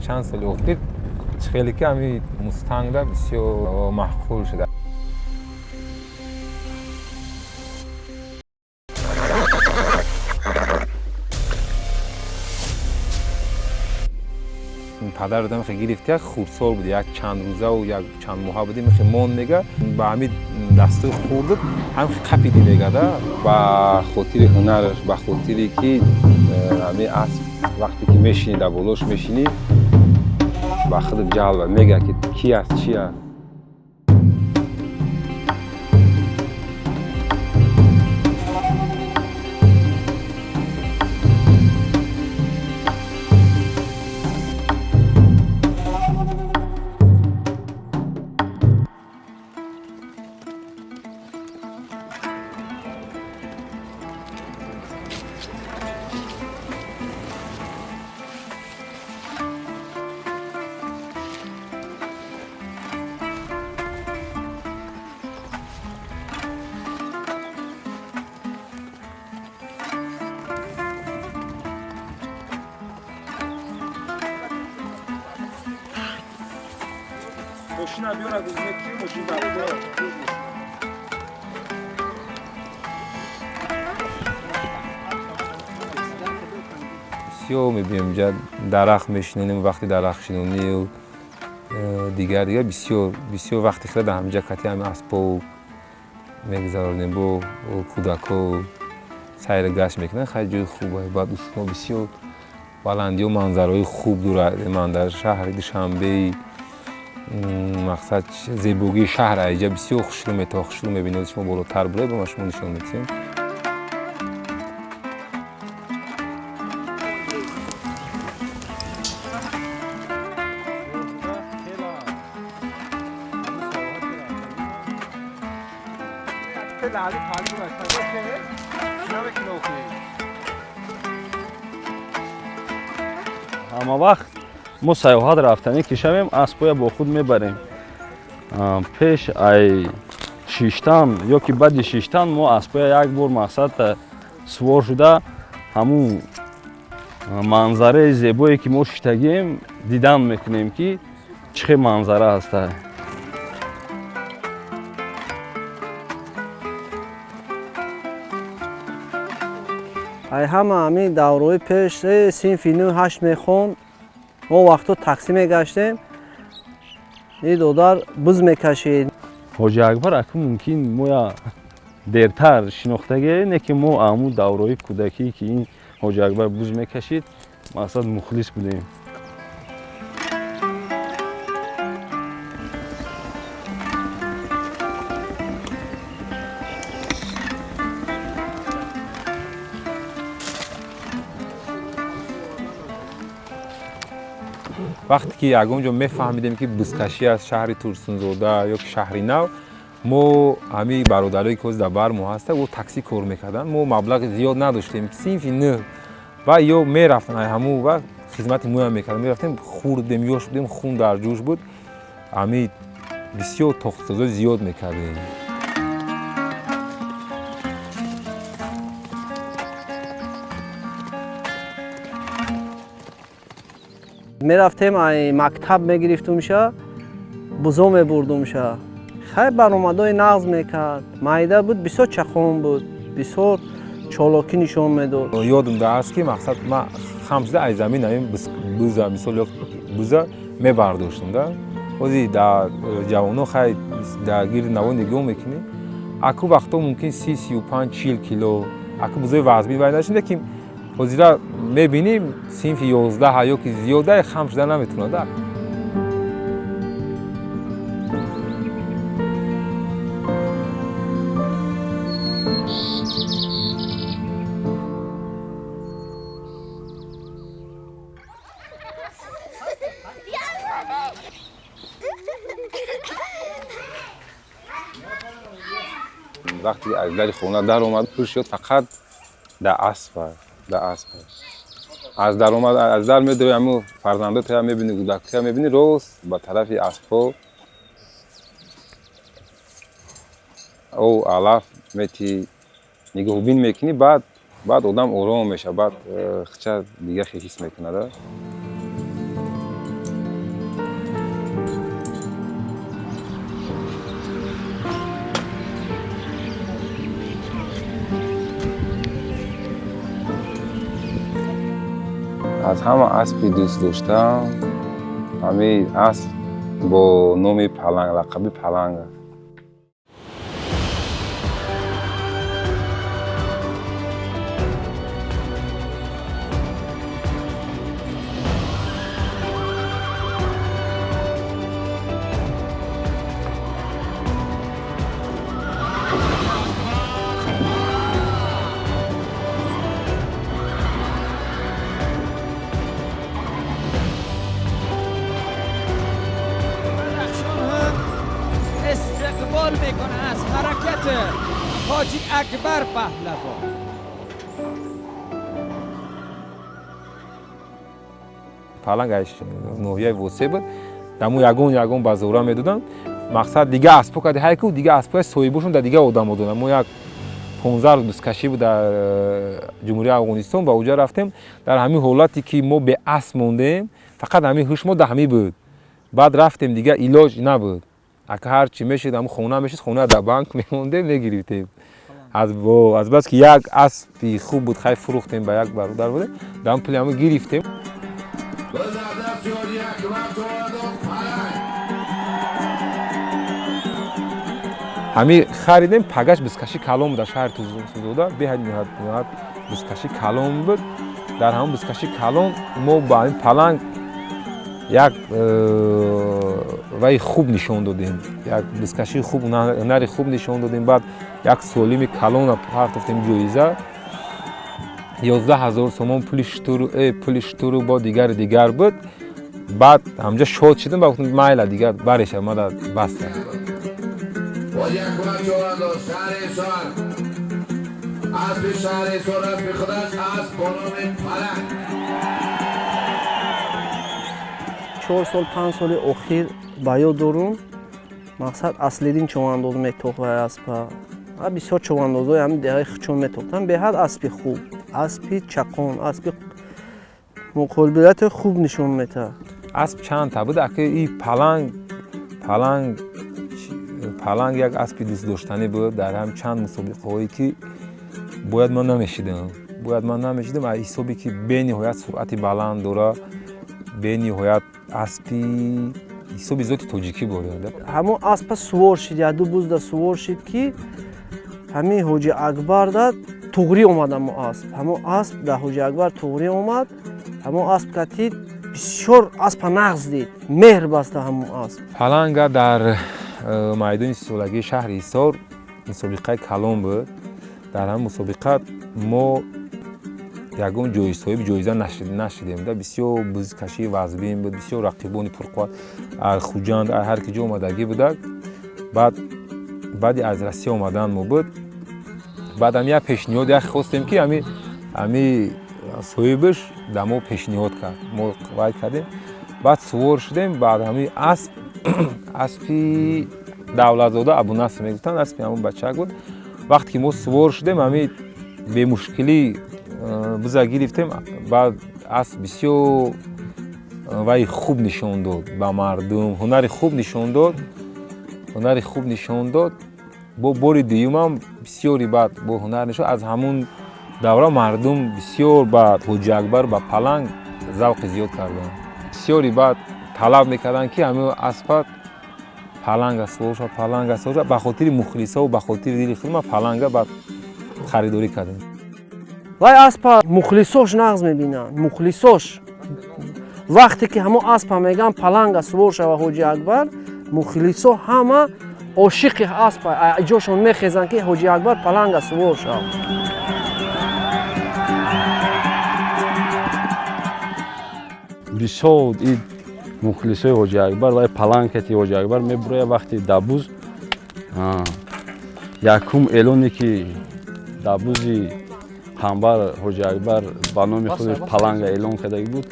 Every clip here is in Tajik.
چند سال اخیر خیلی که همین مستنگ را بسیار محقول شده. پدر دادم خیلی گرفته خردسال بود، یک چند روزه و یک چند ماه بودیم خیلی مون میگه با همین دسته خورد هم قپیدی میگه ده با خاطر هنرش با خاطری که همین اسب وقتی که میشینی در بالوش میشینی با خودت جلب میگه که کی است چی است. ماشینا بیارن از مکی ماشین برای بسیار میبینیم جد درخت میشینیم وقتی درخت شنونی و دیگر بسیار وقتی خیلی در همینجا کتی همه اسبا میگذارنیم با کودکا سیر گشت میکنن خیلی جای خوبه. بعد ما بسیار بلندی و منظرهای خوب دور من در شهر دوشنبه مقصد زیبایی شهر اینجا بسیار خوشرو تا خوشرو میبینید شما بالاتر بره به شما نشون میدیم. همه وقت ما سیاحت رفتنی که شویم اسبای با خود میبریم. پیش ای شیشتن یا که بعد شیشتن ما اسبای یک بار مقصد سوار شده همون منظره زیبایی که ما شیشتگیم دیدن میکنیم که چه منظره هسته. ای همه همین دورهای پیش صنف 9-8 میخوند ما وقتا تاکسی میگشتیم این دودار بز میکشید. حاجی اکبر اکنون ممکن ما دیرتر شناختگی نه که ما همون دورهای کودکی که این حاجی اکبر بز میکشید مقصد مخلص بودیم. وقتی که یکم جا میفهمیدیم که بزکشی از شهر تورسونزاده یا شهری نو ما همین برادرایی که از دبر ما هسته و تاکسی کار میکردن ما مبلغ زیاد نداشتیم صنف 9 و یا میرفتن همون و خدمت ما هم میکردن میرفتیم خوردیم یوش بودیم خون در جوش بود همین بسیار تخم‌سازی زیاد میکردیم. میرفتیم مکتب میگرفتیمش بزو میبردیمش خیلی برآمدهای نغز میکرد معده بود بسیار چخون بود بسیار چالاکی نشون میداد. یادم هست که مقصد ما خمسده ای زمین همین بوزا مثلا بوزا میبرداشتم ده ولی در جوانو خیلی درگیر نوان نگاه میکنیم اکو وقتا ممکن 30-35-40 کیلو اکو بوزای وزنی باید داشتیم که وزیرا میبینیم صنف 11 یا که زیاده خم شده نمیتونه ده. وقتی از در خونه در اومد پوش شد فقط در اسب از در اومد از در میاد همون فرزنده تا میبینی کودک تا میبینی روز با طرف اسب او علف میتی نگاه بین میکنی بعد آدم آرام میشه بعد خچه دیگه حس میکنه. аз ҳама аспи дӯст доштам ҳамин асп бо номи Паланг, лақаби Паланг аст. استقبال میکنه از حرکت حاجی اکبر پهلوان. Паланг аш ноҳияи восеъ буд. Даму ягон ба зора медоданд. Мақсад дига аспо кади ҳай ку дига аспои соҳибошон дар дига одамо доданд. Мо як 15 рӯз бузкашӣ буд дар Ҷумҳурияи Афғонистон ба оҷа рафтем. Дар ҳамин ҳолате ки мо беасп мондем, фақат ҳамин ҳуш мо дар ҳамин буд. Баъд рафтем дига илоҷ набуд. Ака ҳар чӣ мешуд ҳамун хона мешуд, хона дар банк мемондем мегирифтем. Аз бас ки як аспи хуб буд хай фурӯхтем ба як бародар будем. Дар пули ҳамин гирифтем. ҳамин харидем пагаш бузкаши калон дар шаҳри Тузода беҳад ниҳоят бузкаши калон буд. Дар ҳамун бузкаши калон мо ба ҳамин Паланг як ваи хуб нишон додем. Як бузкаши хуб, ҳунари хуб нишон додем. Баъд як солими калон партофтем ҷоиза. 11,000 сомон пули штуру бо дигар буд. Баъд ҳамҷа шод шудем ба гуфтем майла дигар бареша мада баста. اسب شهرستان است به خودش اسب با نام پلنگ. 4 сол 5 соли охир ба ёд дорум. Мақсад аслидин човандоз метохтаи аспа. Бисёр човандозҳои ҳамин деҳаи хучон метохтанд. Беҳад аспи хуб, аспи чақон, аспи муқобилати хуб нишон метаҳад. Асп чандта буд аки и Паланг як аспи дӯстдоштанӣ буд. Дар ҳам чанд мусобиқаҳое ки бояд ман намешидам аз ҳисоби ки бениҳоят суръати баланд дора, бениҳоят аспи ҳисоби зоти тоҷикӣ борад. Ҳамон аспа сувор шид, яду бузда сувор шид ки ҳамин Ҳоҷи Акбар да туғрӣ омад. Ҳамон асп, ҳамон асп да Ҳоҷи Акбар туғрӣ омад. ҳамон асп кати бисёр аспа нағз дид, меҳр баста ҳамон асп. Паланга дар майдони сисолагии шаҳри Ҳисор мусобиқаи калон буд. Дар ҳамин мусобиқа мо ягон соҳиби ҷоиза нашидем. Бисёр бузкашии вазбин буд, бисёр рақибони пурқувват Хуҷанд ҳар ки ҷо омадагӣ будак. Баъди аз Россия омадан мо буд. Баъд ҳамин як пешниҳод як хостем ки ҳамин соҳибаш дар мо пешниҳод кард. Мо вай кардем. Баъд сувор шудем. Баъд ҳамин аспи Давлатзода Абунаср мегуфтанд, аспи ҳамон бачак буд. Вақте ки мо сувор шудем ҳамин бемушкилӣ буза гирифтем. Баъд асп бисёр ваи хуб нишон дод ба мардум, ҳунари хуб нишон дод. Бо бори дуюмам бисёри баъд бо ҳунар нишон аз ҳамун давра мардум бисёр ба Ҳоҷи Акбар ба Паланг завқи зиёд карданд. Бисёри баъд талаб мекарданд ки ҳамин аспа Паланга сувор ба хотири мухлисову ба хотири дили худма Паланга баъд харидорӣ кардем. Вай аспа мухлисош нағз мебинанд. Мухлисош вақте ки ҳамон аспа меган Паланга сувор шава Ҳоҷи Акбар, мухлисо ҳама ошиқи аспа ҷошон мехезанд ки Ҳоҷи Акбар Паланга сувор шав. бисёр ин мухлисои Ҳоҷи Акбар ва Палангати Ҳоҷи Акбар мебуроя вақти дабуз якум эълоне ки дабузи қамбар Ҳоҷи Акбар ба номи худаш Паланга эълон кардагӣ буд,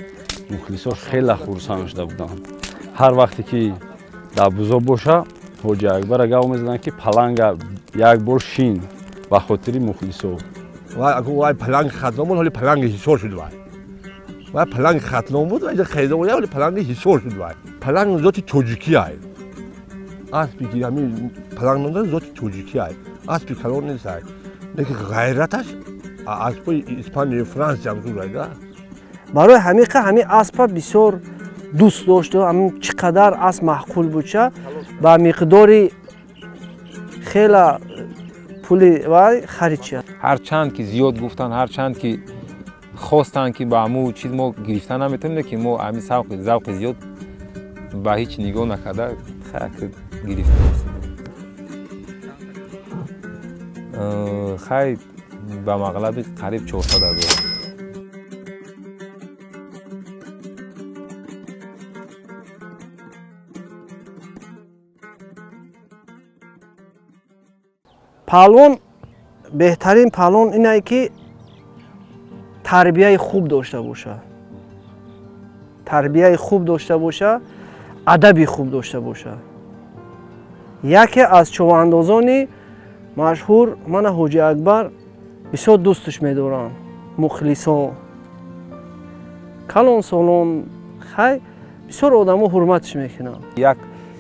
мухлисош хеле хурсанд шуда буданд. Ҳар вақте ки дабузо боша Ҳоҷи Акбара гав мезананд ки Паланга як бор шин ба хотири мухлисо. вай Паланг хатлон буд, ҳоли Паланги Ҳисор шуд. вай Паланг хатлон буд, вай хайдон буд, ҳоли Паланги Ҳисор шуд. Паланг зоти тоҷикӣ аст. аспи ки ҳамин Паланг номдад зоти тоҷикӣ аст. аспи калон нест аст. лекин ғайраташ аспои Испания, Франсия ҳам зур аст. барои ҳамиқа ҳамин аспа бисёр дӯст дошту, ҳамин чӣ қадар асп маъқул будша ба миқдори хела пули вай харид шуд. ҳарчанд ки зиёд гуфтан, ҳарчанд ки хостанд ки ба ҳамун чиз мо гирифта наметавонем, ки мо ҳамин завқи зиёд ба ҳеҷ нигоҳ накарда гирифта мешавем. Хай ба маглаби қариб 400 000. паҳлвон беҳтарин паҳлвон ине ки тарбияи хуб дошта боша, тарбияи хуб дошта боша, адаби хуб дошта боша. яке аз човандозони машҳур мана ҳоҷи акбар бисёр дӯсташ медорам, мухлисо, калон солон, хай бисёр одамо ҳурматаш мекунанд. як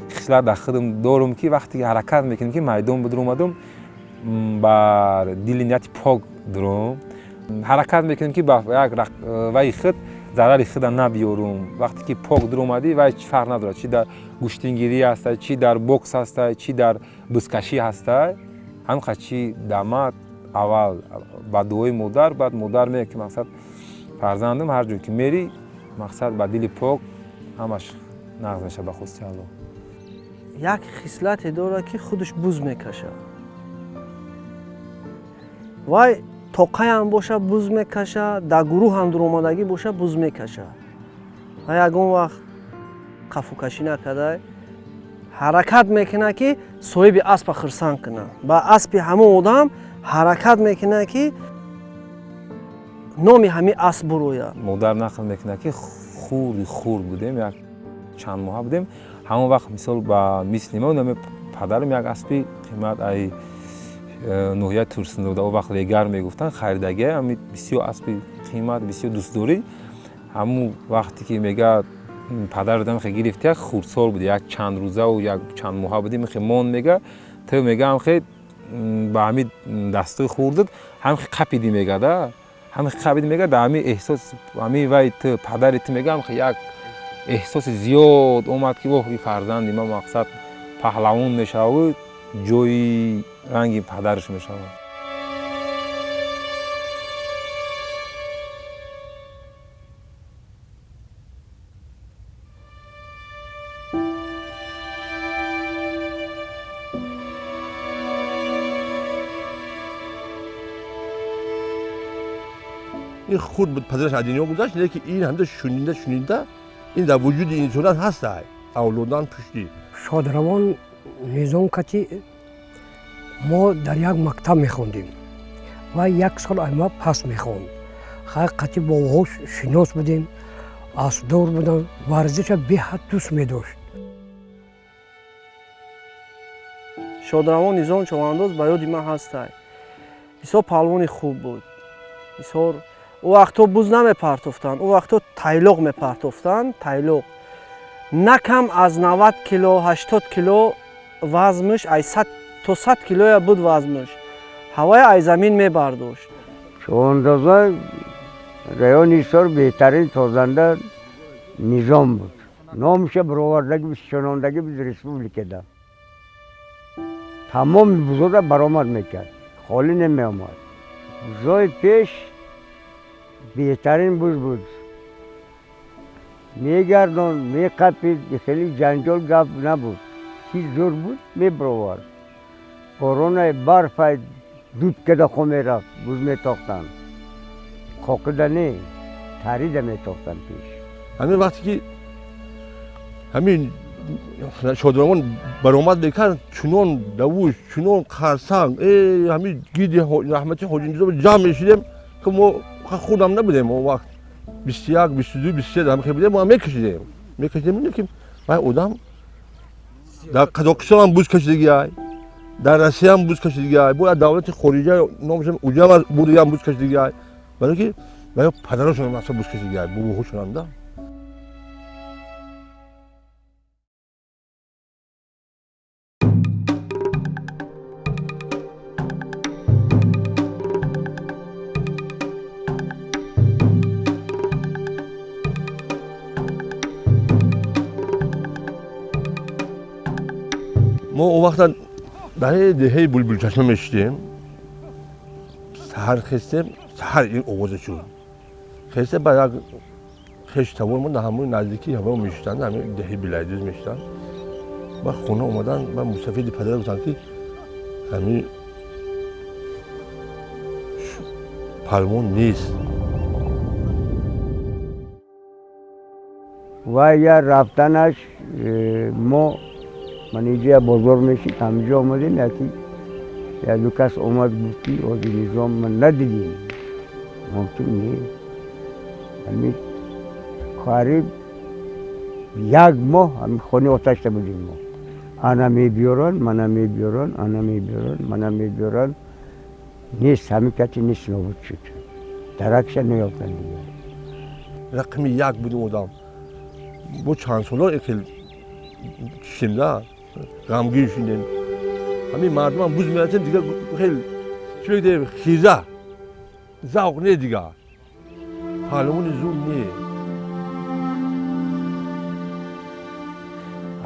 хислат дар худам дорам ки вақте ҳаракат мекунам ки майдон будир омадам бар дили нияти пок дорам. ҳаракат мекунам ки ба як ваи худ зарари худа набиёрам. вақте ки пок дир омадӣ вай чӣ фарқ надорад, чӣ дар гӯштингирӣ ҳастай, чӣ дар бокс ҳастай, чӣ дар бузкашӣ ҳастай, ҳамқа чӣ дамад аввал ба дуои модар, баъд модар мегӯяд ки мақсад фарзандам ҳар ҷо ки мерӣ мақсад ба дили пок ҳамаш нағз меша ба хусти Аллоҳ. як хислате дорад ки худаш буз мекаша. вай тоқаям боша буз мекаша, дар гурӯҳ ҳам дуромадагӣ боша буз мекаша. ва ягон вақт қафукашӣ накардай ҳаракат мекунад ки соҳиби аспа хирсанд кунад. ба аспи ҳамон одам ҳаракат мекунад ки номи ҳамин асп бурояд. модар нақл мекунад ки хурд будем, як чанд моҳа будем. ҳамон вақт мисол ба мисли мо номи падарам як аспи қимат ай ноҳияи Турсунзода он вақт легар мегуфтанд, харидагия ҳамин бисёр аспи қимат, бисёр дӯстдорӣ. ҳамун вақте ки мегӯяд падар дам хе гирифт, як хурдсол буд, як чанд рӯзаву як чанд моҳа будем, хе мон мега то мегам хе ба ҳамин дастаи хурдат ҳамин қапиди мега да, ҳамин қапиди мега да ҳамин эҳсос ҳамин вай то падари то мегам хе як эҳсоси зиёд омад ки воҳ фарзанди ман мақсад паҳлавон мешавад, ҷои ранги падараш мешавад. این خود بود پدرش از دنیا گذشت، لیکن این همه شنیده این در وجود انسان هست، اولادان پشتی. شادروان نظام کتی ما در یک مکتب میخوندیم و یک سال ما پس میخوند. حقیقتی با هوش شناس بودیم، اسبدار بودن، ورزش به حد دوست میداشت. شادروان نظام چوانداز ба ёди ман ҳастай. бисёр паҳлвони хуб буд. бисёр او وقتا بوز نمیپرتوفتند، او وقتا تایلوق میپرتوفتند، تایلوق نه کم از 90 کیلو 80 کیلو وزنش، ای 100 تا 100 کیلو بود وزنش، هوای ای زمین میبرداشت. چواندازا رایان ایسار بهترین تازنده نظام بود. نامش برآوردگی و شناندگی بود ریسپوبلیک ده. تمام بزرگ برآمد میکرد، خالی نمیآمد. بزرگ پیش بهترین بوز بود. میگردان، میقپید، خیلی جنجال گپ نبود. چیز زور بود، میبرآورد. باران برف دود کده خو میرفت، بوز میتاختن. خاکده نه، تریده میتاختن پیش. همین وقتی که همین شادروان برآمد میکرد، چنان دوش، چنان خرسنگ، همین گید رحمتی حاجی نظام جمع میشیدیم که ما خودم نبودیم. اون وقت 21 22 23 هم که بودیم ما میکشیدیم اینه که من آدم در قزاقستان هم بوز کشیدگی های، در روسیه هم بوز کشیدگی های، باید دولت خارجی نامش اوجا هم بودی هم بوز کشیدگی های، برای که من پدرشون هم اصلا بوز کشیدگی های، بوهوشون هم ده. ما اون وقتا برای دهه بلبل چشمه میشتیم سحر خستیم سحر این آوازه شد خسته بعد خش تاور ما همون نزدیکی هوا میشتن همین دهه بلایدز میشتن و خونه اومدن و مستفید پدر گفتن که همین پلمون نیست و یا رفتنش ما من اینجا بزرگ میشید همینجا آمدیم یکی یا دو کس اومد گفتی آزی نظام من ندیدیم ممکن نیست همین قریب یک ماه همین خونه آتش بودیم ما انا میبیارن منم میبیارن انا میبیارن منم میبیارن نیست همین کسی نیست نابود شد درکش نیافتن دیگه رقم یک بودیم آدم با چند سالا اکل شیمده غمگین شدیم همین مردم هم بوز میرسیم دیگه خیلی چی بگیم خیزه ذوق نه دیگه حالمون زور نه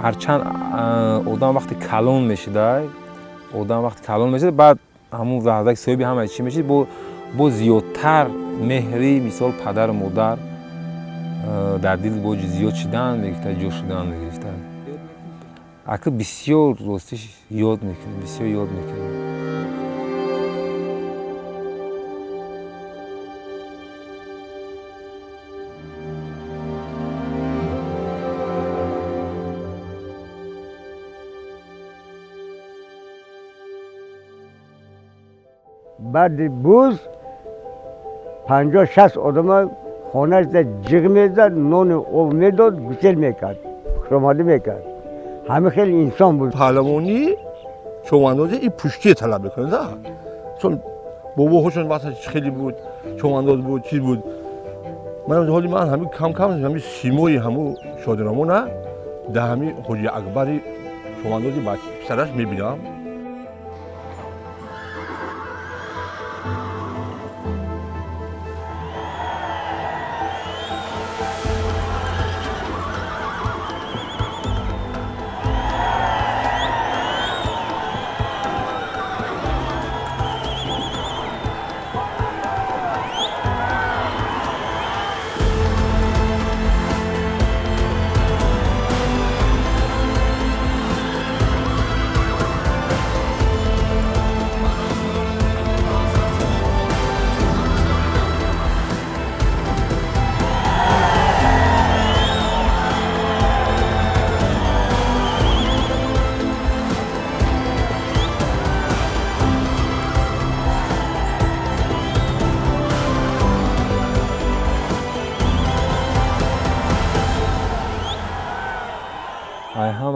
هرچند آدم وقتی کلون میشده بعد همون لحظه که صاحب همه چی میشه با زیادتر مهری مثال پدر و مادر در دل با زیاد شدن میگفته جوش شدن میگفته اگه بسیار راستش یاد میکنیم بسیار یاد میکنیم بعد بوز 50-60 آدم خانهش در جیغ میزد نون او میداد گسل میکرد خرمالی میکرد همه خیلی انسان بود پهلوانی چوندازی این پشتی طلب میکنه نه چون باباهاشون واسه خیلی بود چونداز بود چیز بود من همین کم کم همین سیموی همون شادرامونه در همین حاجی اکبری چوندازی بچه پسرش میبینم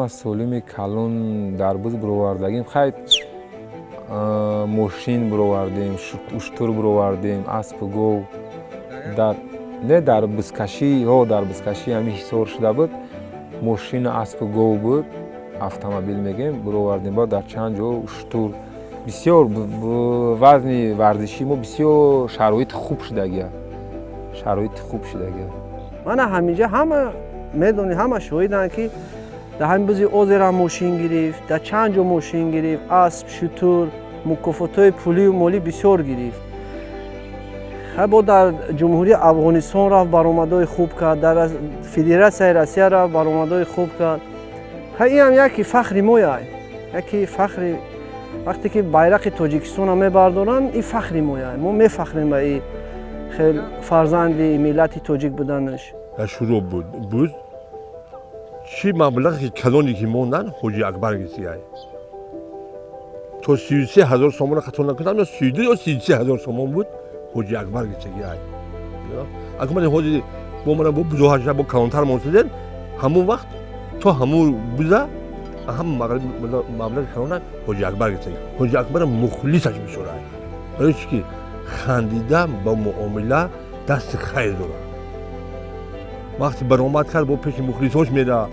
از سالیم کلون در بوز برآوردگیم خیلی ماشین برآوردیم اشتر برآوردیم اسب و گاو در بزکشی همین حصار شده بود ماشین اسب و گاو بود اتومبیل میگیم برآوردیم بعد در چند جا اشتر بسیار وزن ورزشی ما بسیار شرایط خوب شده گیا من همینجا همه میدونی همه شاهدن که در همین بازی اوزر ماشین گرفت در چند جا ماشین گرفت اسب شتر مکافات‌های پولی و مالی بسیار گرفت خب در جمهوری افغانستان رفت برآمدهای خوب کرد در فدراسیون روسیه رفت برآمدهای خوب کرد این هم یکی فخر مایه یکی فخر وقتی که بیرق تاجیکستان هم میبردارن این فخر مایه ما میفخریم به این خیلی فرزند ملت تاجیک بودنش شروع بود چی مبلغ کلانی که موندن حاجی اکبر گیسی های تو 33,000 سومان خطا نکردم یا 32 یا 33,000 سومان بود حاجی اکبر گیسی های اگه من حاجی با من با بزرگش با کلانتر موندن همون وقت تو همون بوده هم مبلغ کلان حاجی اکبر گیسی حاجی اکبر مخلصش میشوره برای چی که خندیدن با معامله دست خیر داره وقتی برآمد کرد با پیش مخلصاش میره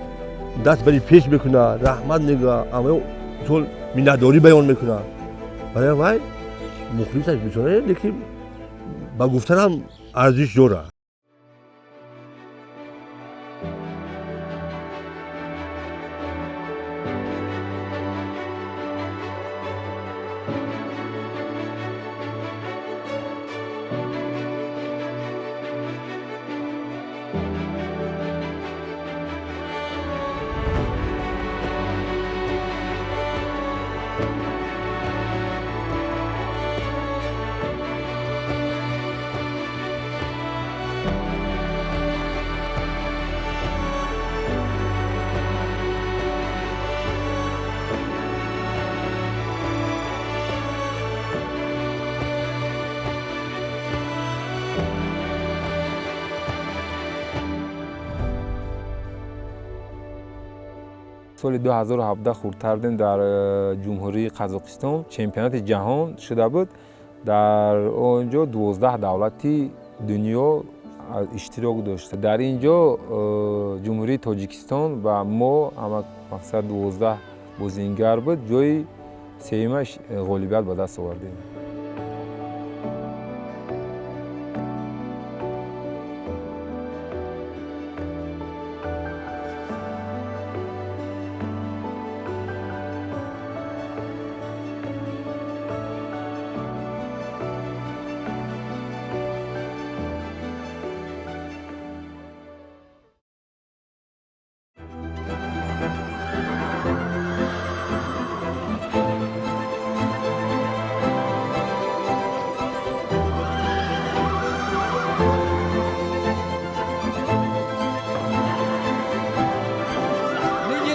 دست بری پیش میکنه رحمت نگاه اما طول مینداری بیان میکنه برای وای مخلصش میشونه لیکن با گفتن هم ارزش داره سال 2017 خورد کردیم در جمهوری قزاقستان چمپیونات جهان شده بود. در اونجا 12 دولتی دنیا اشتراک داشته. در اینجا جمهوری تاجیکستان و ما هم مقصد 12 بازیگر بود، جای سومش غالبیت به دست آوردیم.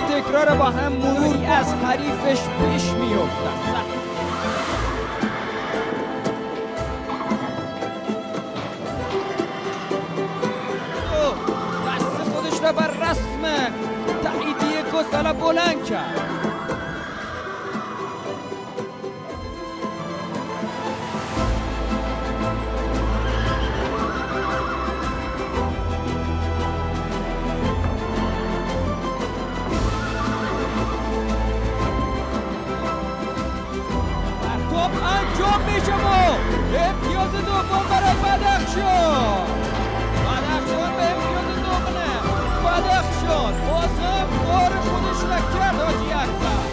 تکرار با هم مروری از حریفش پیش میافتد. دست خودش را بر رسم تاییدیه گساله بلند کرد. انجام میشه و امتیاز دوم برای بدخشان. بدخشان به امتیاز دومه. بدخشان بازم کار خودش را کرد. حاجی اکبر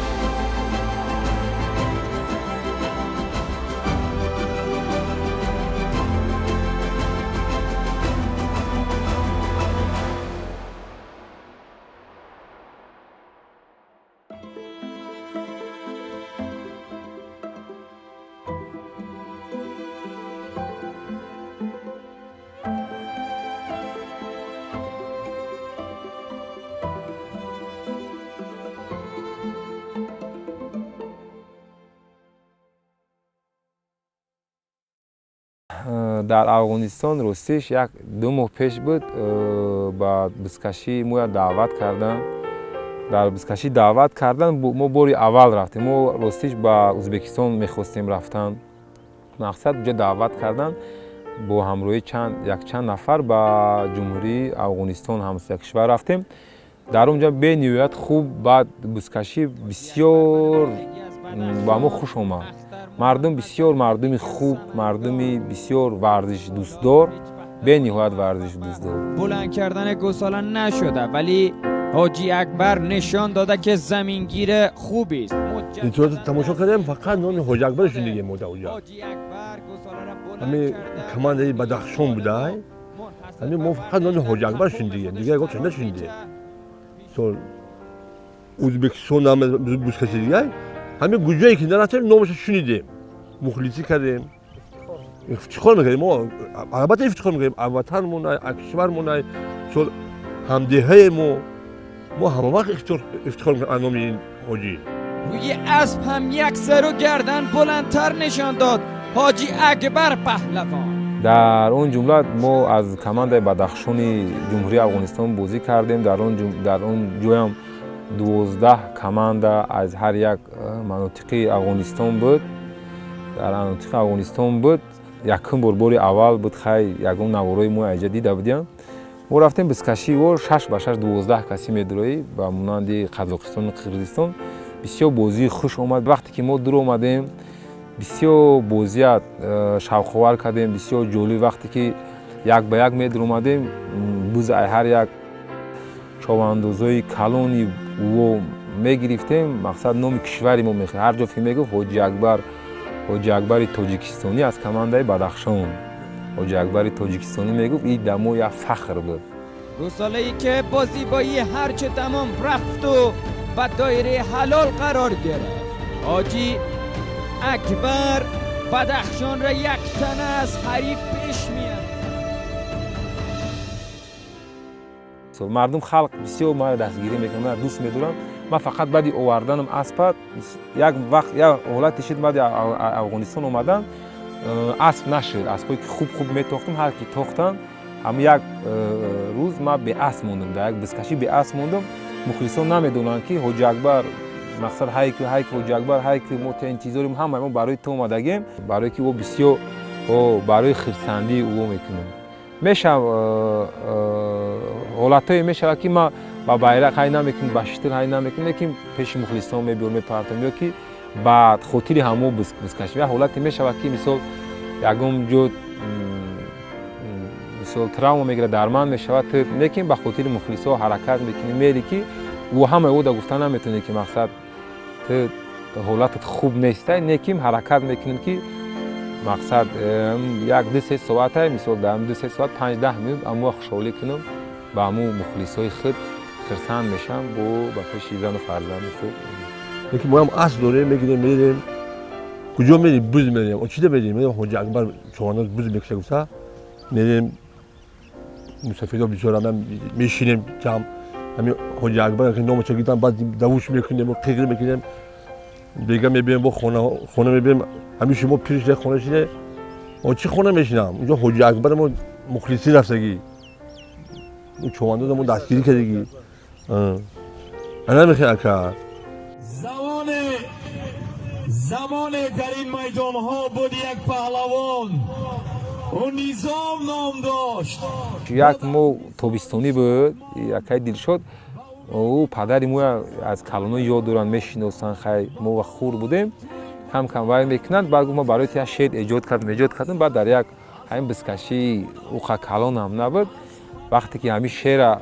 در افغانستان راستش یک 2 ماه پیش بود با بزکشی ما دعوت کردن. در بزکشی دعوت کردن ما باری اول رفتیم. ما راستش با ازبکستان میخواستیم رفتن. مقصد اونجا دعوت کردن با همراهی چند نفر با جمهوری افغانستان همسایه کشور رفتیم. در اونجا به نهایت خوب بعد بزکشی بسیار با ما خوش آمد. مردم بسیار مردمی خوب، مردمی بسیار ورزش دوست دار، به نهایت ورزش دوست دار. بلند کردن گساله نشده ولی حاجی اکبر نشان داده که زمینگیر خوبی است. اینطور تماشا کردیم فقط نام حاجی اکبرشون دیگه موده اونجا. حاجی اکبر گساله را بلند همین کرده. کمانده بدخشان بوده. همین ما فقط نام حاجی اکبرشون دیگه گفتش نشونده. سال ازبکستان هم بزکشی دیگه. همین گوجه‌ای که نرفتیم نامش شنیدیم. مخلصی کردیم. افتخار می‌کنیم ما. البته افتخار می‌کنیم. وطنمون، کشورمون، سال همدیهای ما همه وقت افتخار می‌کنیم نام این حاجی. روی اسب هم یک سر و گردن بلندتر نشان داد حاجی اکبر پهلوان. در اون جمله ما از کمانده بدخشانی جمهوری افغانستان بازی کردیم. در اون جای هم 12 کمانده از هر یک مناطق افغانستان بود. در مناطق افغانستان بود. یکم باری اول بود خیلی یکم نوارای ما اینجا دیده بودیم. ما رفتیم بزکشی و 6 به 6 12 کسی میدروی و مانند قزاقستان و قرقیزستان بسیار بازی خوش اومد. وقتی که ما دور اومدیم بسیار بازی شوق‌آور کردیم، بسیار جالب. وقتی که یک به یک میدر اومدیم بوز هر یک چاواندازای کلانی و میگرفتیم. مقصد نام کشوری ما میخواد. هر جا که میگفت حاجی اکبر تاجیکستانی از کمانده بدخشان. حاجی اکبر تاجیکستانی میگفت این دمو یک فخر بود. گساله‌ای که با زیبایی هرچه تمام رفت و به دایره حلال قرار گرفت. حاجی اکبر بدخشان را یک تنه از حریف پیش میاد. مردم خلق بسیار ما دستگیری میکنن، من دوست میدارم. من فقط بعد آوردنم اسب یک وقت یا حالتی شد بعد افغانستان اومدم اسب نشد، اسبایی که خوب میتاختم هر کی تاختن هم یک روز ما به اسب موندم، در یک بسکشی به اسب موندم. مخلصان نمیدونن که حاج اکبر مقصد هایی که حاج اکبر هایی که ما انتظاریم همه ما برای تو اومدگیم، برای که او بسیار برای خرسندی او میکنم. میشه حالتایی میشه که ما با بیرق های نمیکنیم، با شتر های نمیکنیم، لیکن پیش مخلصان میبرم میپرتم یا که بعد خاطر همو بسکشیم. یا حالتی میشه که مثال یکم جو مثال تراوما میگیره درمان میشود، لیکن با خاطر مخلصا حرکت میکنیم میری که و همه او دا گفتن نمیتونه که مقصد تو حالتت خوب نیسته، لیکن حرکت میکنیم که مقصد یک دو سه ساعت های مثال در دو سه ساعت 5-10 منوت امو خوشحالی کنم با امو مخلصای خود خرسند میشم با پیش زن و فرزند خود. یکی ما هم اسب داریم میریم کجا میریم بوز میریم و چیده میریم حاج اکبر چواناز بوز میکشه گفته میریم مسافرها بیچاره من میشینیم جمع همین حاج اکبر که نامو چگیدن بعد دوش میکنیم و قیقر میکنیم دیگه میبینیم با خونه میبینیم همین شما پیش خونه شده و چی خونه میشینم اونجا حاج اکبر ما مخلصی رفتگی اون چواناز ما دستگیری کردگی انا میخوام که زمان در این میدان ها بود یک پهلوان و نظام نام داشت. یک مو تابستانی بود، یکی دل شد او پدری مو از کلانو یاد دارن میشناسن، خیلی ما و خور بودیم کم کم وای میکنند. بعد ما برای تیا شید ایجاد کردیم. بعد در یک همین بسکشی او کلان هم نبود. وقتی که همین شیر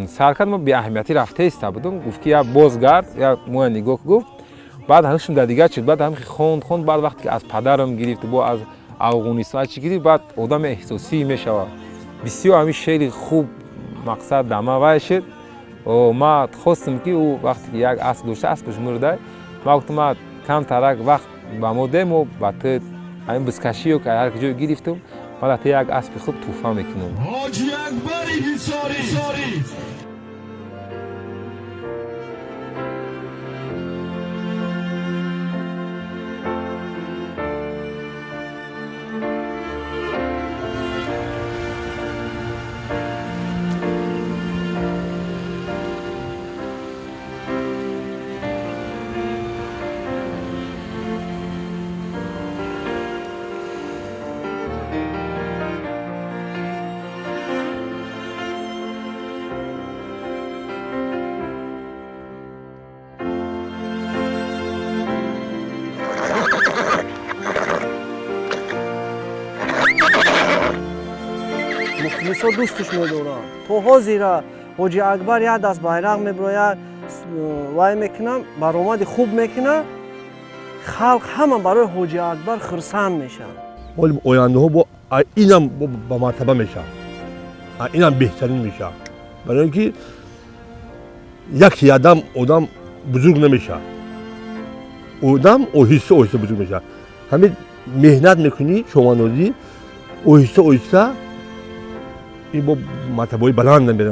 سر کرد ما به اهمیتی رفته ایسته بودم، گفت که یا بازگرد یا مو نگاه گفت. بعد همشون در دیگه شد، بعد هم خوند بعد وقتی که از پدرم گرفت با از افغانستان چی گرفت، بعد آدم احساسی میشه. بسیار همین شعر خوب مقصد دمه وای شد و ما خواستم که او وقتی که یک اسب داشته اسبش مرده، ما گفتم ما کم ترک وقت با ما دیم و بعد همین بسکشی رو که هر کجا گرفتم بعد یک اسب خوب توفا میکنم. حاج اکبر حصاری مخلصا دوستش میدارن. تو زیرا حاج اکبر یک دست بیرق میبراید وای میکنم برآمد خوب میکنه، خلق همه برای حاج اکبر خرسند میشن. ولی آینده ها با اینم با مرتبه میشه، اینم بهترین میشه، برای اینکه یک آدم بزرگ نمیشه، آدم آهسته بزرگ میشه. همین مهنت میکنی چوانازی آهسته این با مرتبه بلند نمیرن.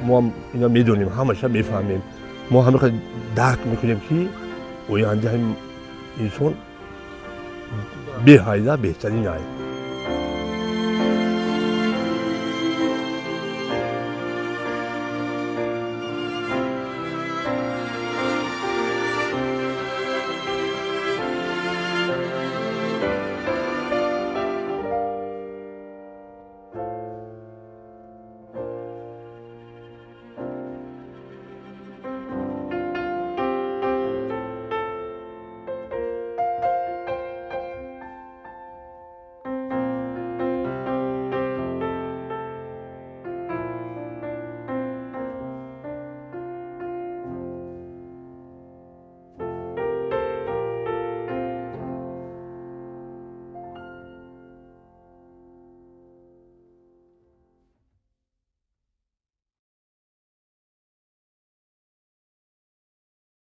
ما اینا میدونیم، همشه میفهمیم، ما همه درک میکنیم که آینده هم انسان بهترین است.